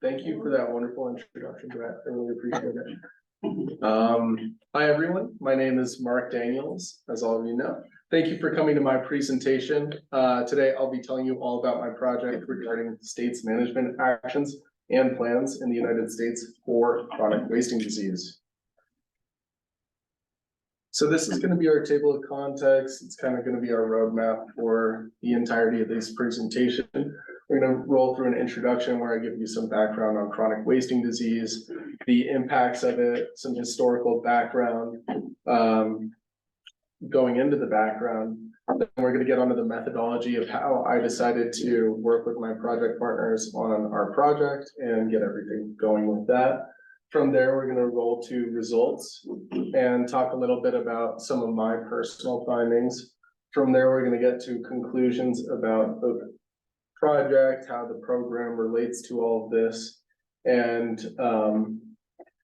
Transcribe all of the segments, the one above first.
Thank you for that wonderful introduction, Brett. I really appreciate it. Hi, everyone. My name is Mark Daniels, as all of you know. Thank you for coming to my presentation. Today, I'll be telling you all about my project regarding states management actions and plans in the United States for chronic wasting disease. So this is going to be our table of context. It's kind of going to be our roadmap for the entirety of this presentation. We're going to roll through an introduction where I give you some background on chronic wasting disease, the impacts of it, some historical background, going into the background. Then we're going to get onto the methodology of how I decided to work with my project partners on our project and get everything going with that. From there, we're going to roll to results and talk a little bit about some of my personal findings. From there, we're going to get to conclusions about the project, how the program relates to all of this, and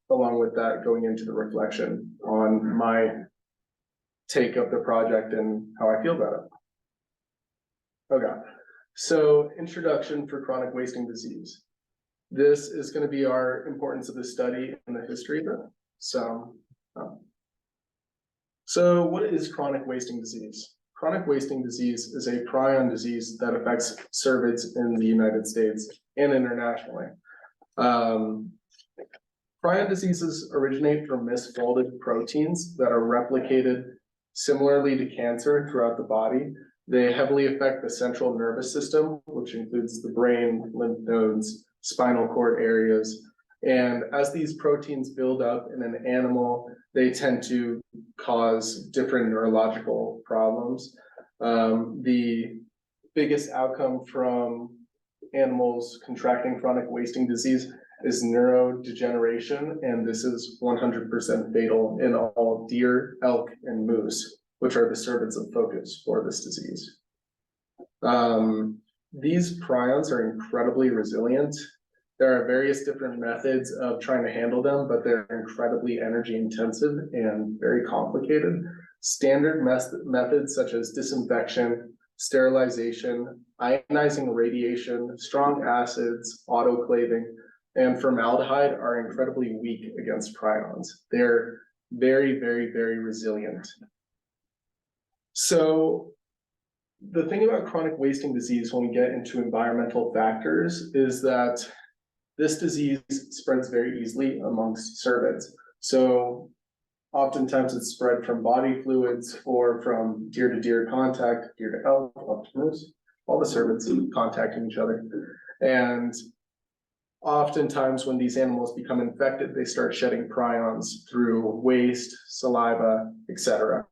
along with that, going into the reflection on my take of the project and how I feel about it. Okay, so introduction for chronic wasting disease. This is going to be our importance of the study and the history of it. So what is chronic wasting disease? Chronic wasting disease is a prion disease that affects cervids in the United States and internationally. Prion diseases originate from misfolded proteins that are replicated similarly to cancer throughout the body. They heavily affect the central nervous system, which includes the brain, lymph nodes, spinal cord areas. And as these proteins build up in an animal, they tend to cause different neurological problems. The biggest outcome from animals contracting chronic wasting disease is neurodegeneration, and this is 100% fatal in all deer, elk, and moose, which are the cervids of focus for this disease. These prions are incredibly resilient. There are various different methods of trying to handle them, but they're incredibly energy intensive and very complicated. Standard methods such as disinfection, sterilization, ionizing radiation, strong acids, autoclaving, and formaldehyde are incredibly weak against prions. They're very, very, very resilient. So the thing about chronic wasting disease when we get into environmental factors is that this disease spreads very easily amongst cervids. So oftentimes it's spread from body fluids or from deer to deer contact, deer to elk, elk to moose, all the cervids contacting each other. And oftentimes when these animals become infected, they start shedding prions through waste, saliva, etc.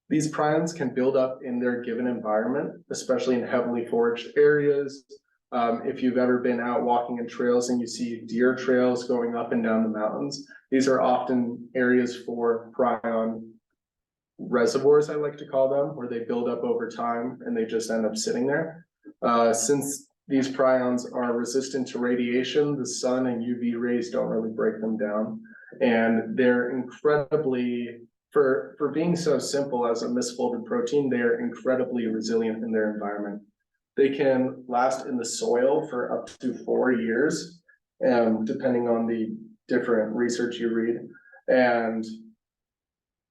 These prions can build up in their given environment, especially in heavily foraged areas. If you've ever been out walking in trails and you see deer trails going up and down the mountains, these are often areas for prion reservoirs, I like to call them, where they build up over time and they just end up sitting there. Since these prions are resistant to radiation, the sun and UV rays don't really break them down. And they're incredibly, for being so simple as a misfolded protein, they're incredibly resilient in their environment. They can last in the soil for up to 4 years, depending on the different research you read. And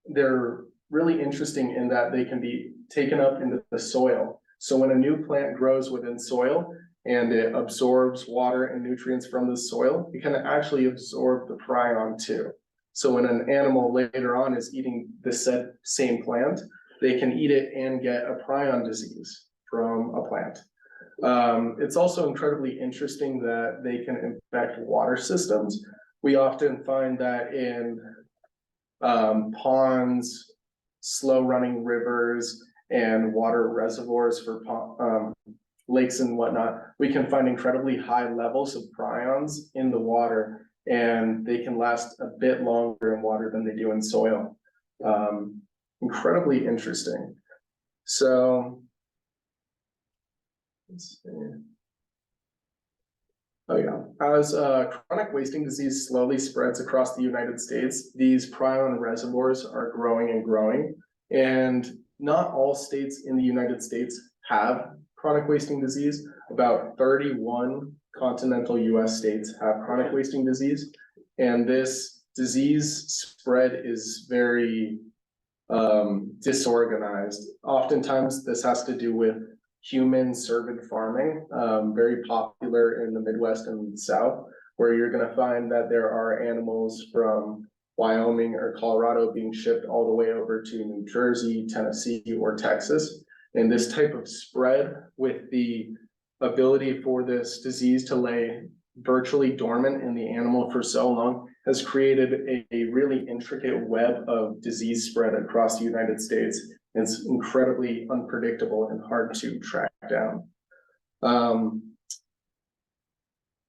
they're really interesting in that they can be taken up into the soil. So when a new plant grows within soil and it absorbs water and nutrients from the soil, it can actually absorb the prion too. So when an animal later on is eating the said same plant, they can eat it and get a prion disease from a plant. It's also incredibly interesting that they can infect water systems. We often find that in ponds, slow running rivers, and water reservoirs for lakes and whatnot, we can find incredibly high levels of prions in the water, and they can last a bit longer in water than they do in soil. Incredibly interesting. So let's see. Oh yeah, as chronic wasting disease slowly spreads across the United States, these prion reservoirs are growing and growing, and not all states in the United States have chronic wasting disease. About 31 continental US states have chronic wasting disease. And this disease spread is very disorganized. Oftentimes this has to do with human cervid farming, very popular in the Midwest and South, where you're going to find that there are animals from Wyoming or Colorado being shipped all the way over to New Jersey, Tennessee, or Texas. And this type of spread, with the ability for this disease to lay virtually dormant in the animal for so long, has created a really intricate web of disease spread across the United States. It's incredibly unpredictable and hard to track down.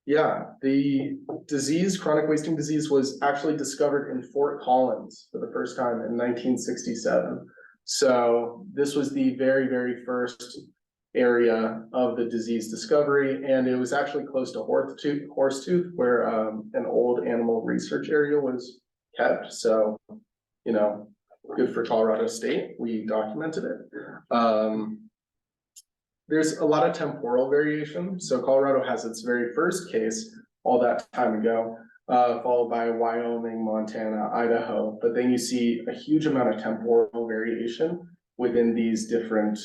Yeah, the disease, chronic wasting disease, was actually discovered in Fort Collins for the first time in 1967. So this was the very, very first area of the disease discovery, and it was actually close to Horsetooth, where an old animal research area was kept. So, you know, good for Colorado State, we documented it. There's a lot of temporal variation. So Colorado has its very first case all that time ago, followed by Wyoming, Montana, Idaho. But then you see a huge amount of temporal variation within these different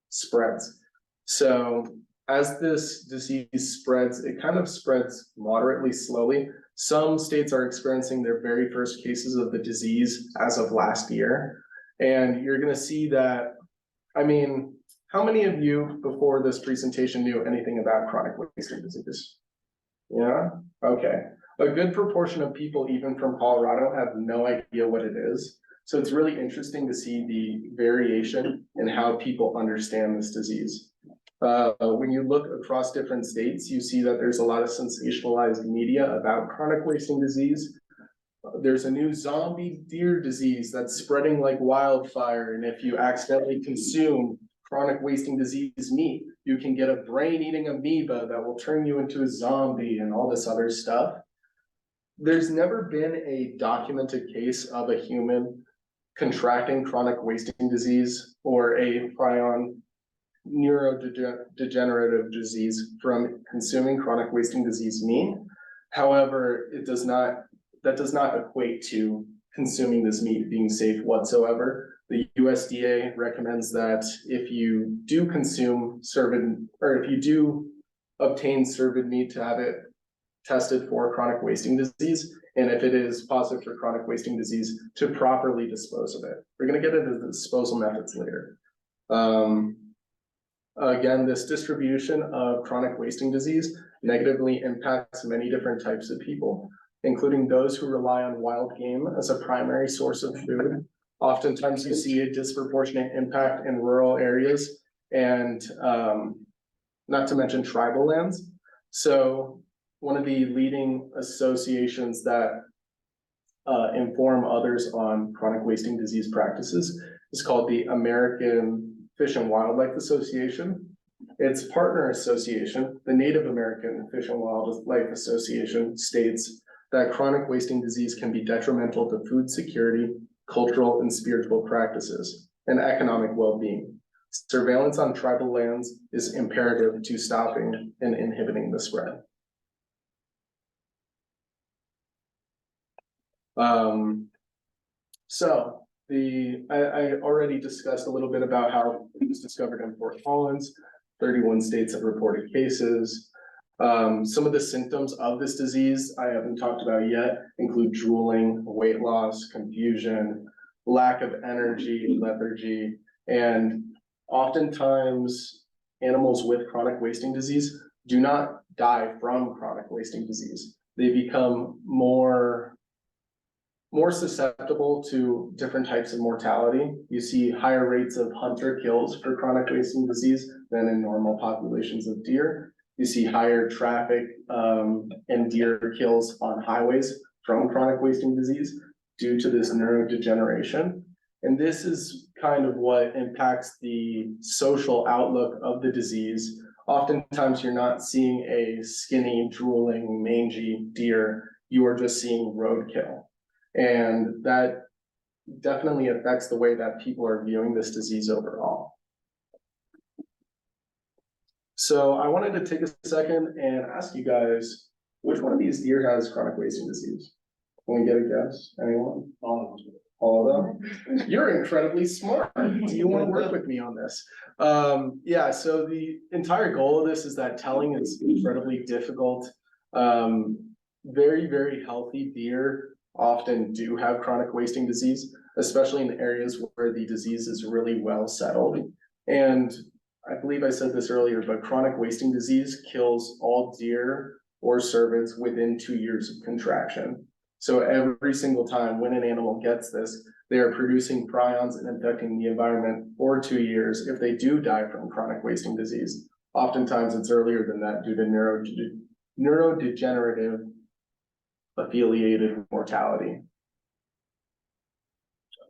spreads. So as this disease spreads, it kind of spreads moderately slowly. Some states are experiencing their very first cases of the disease as of last year. And you're going to see that, I mean, how many of you before this presentation knew anything about chronic wasting disease? Yeah, okay. A good proportion of people, even from Colorado, have no idea what it is. So it's really interesting to see the variation in how people understand this disease. When you look across different states, you see that there's a lot of sensationalized media about chronic wasting disease. There's a new zombie deer disease that's spreading like wildfire, and if you accidentally consume chronic wasting disease meat, you can get a brain-eating amoeba that will turn you into a zombie and all this other stuff. There's never been a documented case of a human contracting chronic wasting disease or a prion neurodegenerative disease from consuming chronic wasting disease meat. However, that does not equate to consuming this meat being safe whatsoever. The USDA recommends that if you do consume cervid, or if you do obtain cervid meat, to have it tested for chronic wasting disease, and if it is positive for chronic wasting disease, to properly dispose of it. We're going to get into the disposal methods later. Again, this distribution of chronic wasting disease negatively impacts many different types of people, including those who rely on wild game as a primary source of food. Oftentimes you see a disproportionate impact in rural areas, and not to mention tribal lands. So one of the leading associations that inform others on chronic wasting disease practices is called the American Fish and Wildlife Association. Its partner association, the Native American Fish and Wildlife Association, states that chronic wasting disease can be detrimental to food security, cultural and spiritual practices, and economic well-being. Surveillance on tribal lands is imperative to stopping and inhibiting the spread. I already discussed a little bit about how it was discovered in Fort Collins. 31 states have reported cases. Some of the symptoms of this disease I haven't talked about yet include drooling, weight loss, confusion, lack of energy, lethargy, and oftentimes animals with chronic wasting disease do not die from chronic wasting disease. They become more susceptible to different types of mortality. You see higher rates of hunter kills for chronic wasting disease than in normal populations of deer. You see higher traffic and deer kills on highways from chronic wasting disease due to this neurodegeneration. And this is kind of what impacts the social outlook of the disease. Oftentimes you're not seeing a skinny, drooling, mangy deer, you are just seeing roadkill. And that definitely affects the way that people are viewing this disease overall. So I wanted to take a second and ask you guys, which one of these deer has chronic wasting disease? Can we get a guess? Anyone? All of them. All of them? You're incredibly smart. Do you want to work with me on this? Yeah, so the entire goal of this is that telling is incredibly difficult. Very, very healthy deer often do have chronic wasting disease, especially in areas where the disease is really well settled. And I believe I said this earlier, but chronic wasting disease kills all deer or cervids within 2 years of contraction. So every single time when an animal gets this, they are producing prions and infecting the environment for 2 years if they do die from chronic wasting disease. Oftentimes it's earlier than that due to neurodegenerative affiliated mortality.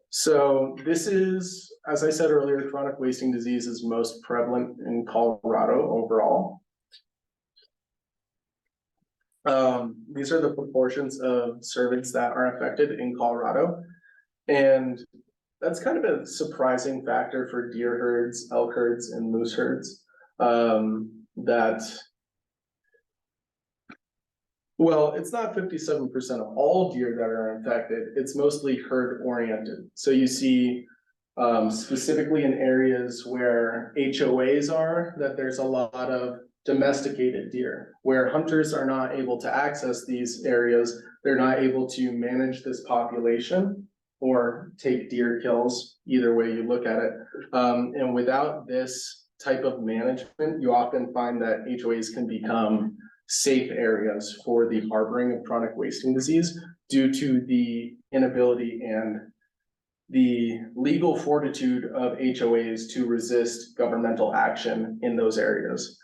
So this is, as I said earlier, chronic wasting disease is most prevalent in Colorado overall. These are the proportions of cervids that are affected in Colorado. And that's kind of a surprising factor for deer herds, elk herds, and moose herds. Well, it's not 57% of all deer that are infected. It's mostly herd oriented. So you see specifically in areas where HOAs are, that there's a lot of domesticated deer, where hunters are not able to access these areas. They're not able to manage this population or take deer kills, either way you look at it. And without this type of management, you often find that HOAs can become safe areas for the harboring of chronic wasting disease due to the inability and the legal fortitude of HOAs to resist governmental action in those areas.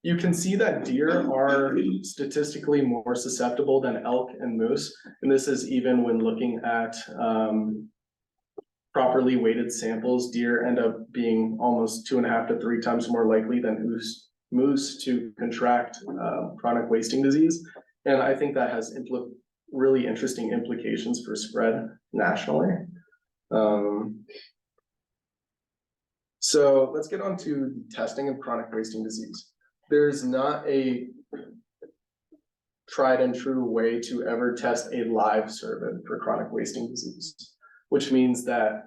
You can see that deer are statistically more susceptible than elk and moose, and this is even when looking at properly weighted samples. Deer end up being almost 2.5 to 3 times more likely than moose to contract chronic wasting disease. And I think that has really interesting implications for spread nationally. So let's get on to testing of chronic wasting disease. There's not a tried and true way to ever test a live cervid for chronic wasting disease, which means that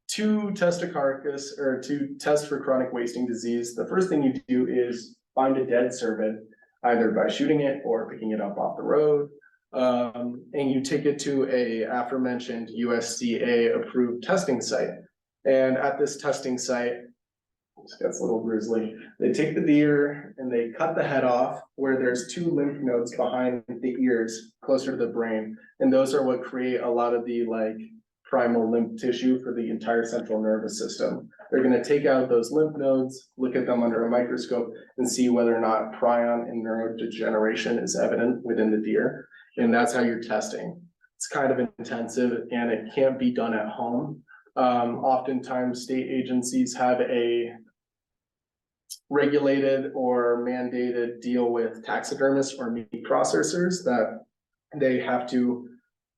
to test a carcass or to test for chronic wasting disease, the first thing you do is find a dead cervid, either by shooting it or picking it up off the road. And you take it to a aforementioned USDA approved testing site. And at this testing site, this gets a little grisly, they take the deer and they cut the head off where there's 2 lymph nodes behind the ears closer to the brain. And those are what create a lot of the primal lymph tissue for the entire central nervous system. They're going to take out those lymph nodes, look at them under a microscope, and see whether or not prion and neurodegeneration is evident within the deer. And that's how you're testing. It's kind of intensive and it can't be done at home. Oftentimes state agencies have a regulated or mandated deal with taxidermists or meat processors that they have to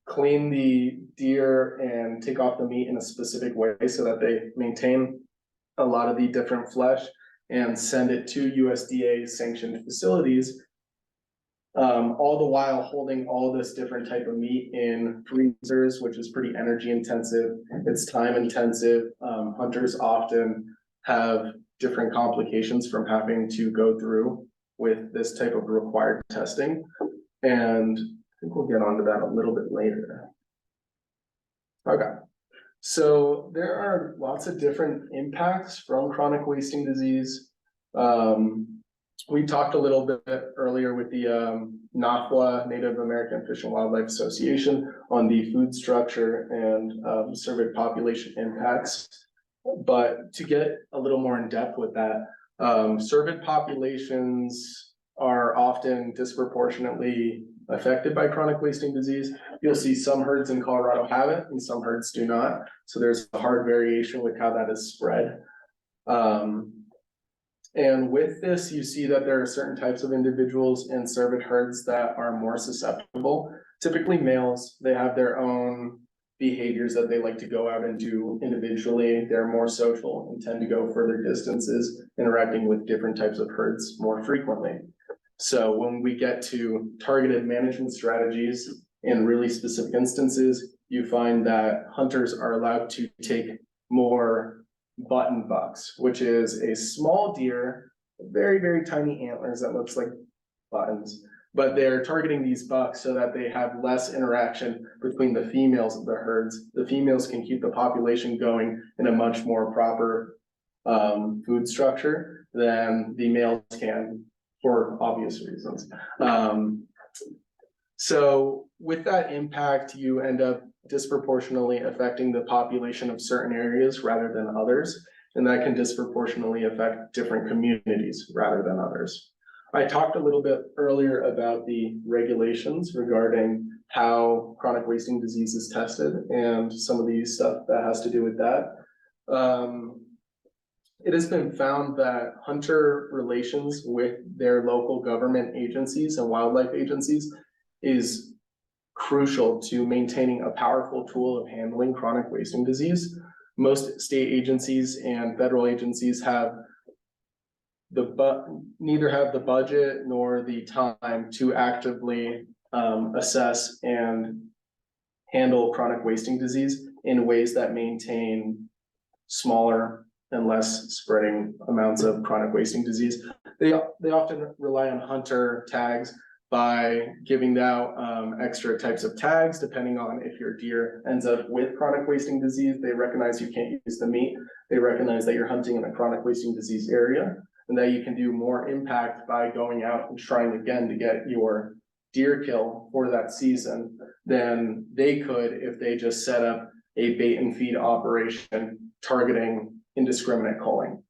clean the deer and take off the meat in a specific way so that they maintain a lot of the different flesh and send it to USDA sanctioned facilities, all the while holding all this different type of meat in freezers, which is pretty energy intensive. It's time intensive. Hunters often have different complications from having to go through with this type of required testing. And I think we'll get onto that a little bit later. Okay, so there are lots of different impacts from chronic wasting disease. We talked a little bit earlier with the NAFWA, Native American Fish and Wildlife Association, on the food structure and cervid population impacts. But to get a little more in depth with that, cervid populations are often disproportionately affected by chronic wasting disease. You'll see some herds in Colorado have it and some herds do not. So there's a hard variation with how that is spread. And with this, you see that there are certain types of individuals in cervid herds that are more susceptible. Typically males, they have their own behaviors that they like to go out and do individually. They're more social and tend to go further distances, interacting with different types of herds more frequently. So when we get to targeted management strategies in really specific instances, you find that hunters are allowed to take more button bucks, which is a small deer, very, very tiny antlers that looks like buttons, but they're targeting these bucks so that they have less interaction between the females of the herds. The females can keep the population going in a much more proper food structure than the males can, for obvious reasons. So with that impact, you end up disproportionately affecting the population of certain areas rather than others, and that can disproportionately affect different communities rather than others. I talked a little bit earlier about the regulations regarding how chronic wasting disease is tested and some of the stuff that has to do with that. It has been found that hunter relations with their local government agencies and wildlife agencies is crucial to maintaining a powerful tool of handling chronic wasting disease. Most state agencies and federal agencies have neither have the budget nor the time to actively assess and handle chronic wasting disease in ways that maintain smaller and less spreading amounts of chronic wasting disease. They often rely on hunter tags by giving out extra types of tags, depending on if your deer ends up with chronic wasting disease. They recognize you can't use the meat. They recognize that you're hunting in a chronic wasting disease area, and that you can do more impact by going out and trying again to get your deer kill for that season than they could if they just set up a bait and feed operation targeting indiscriminate culling.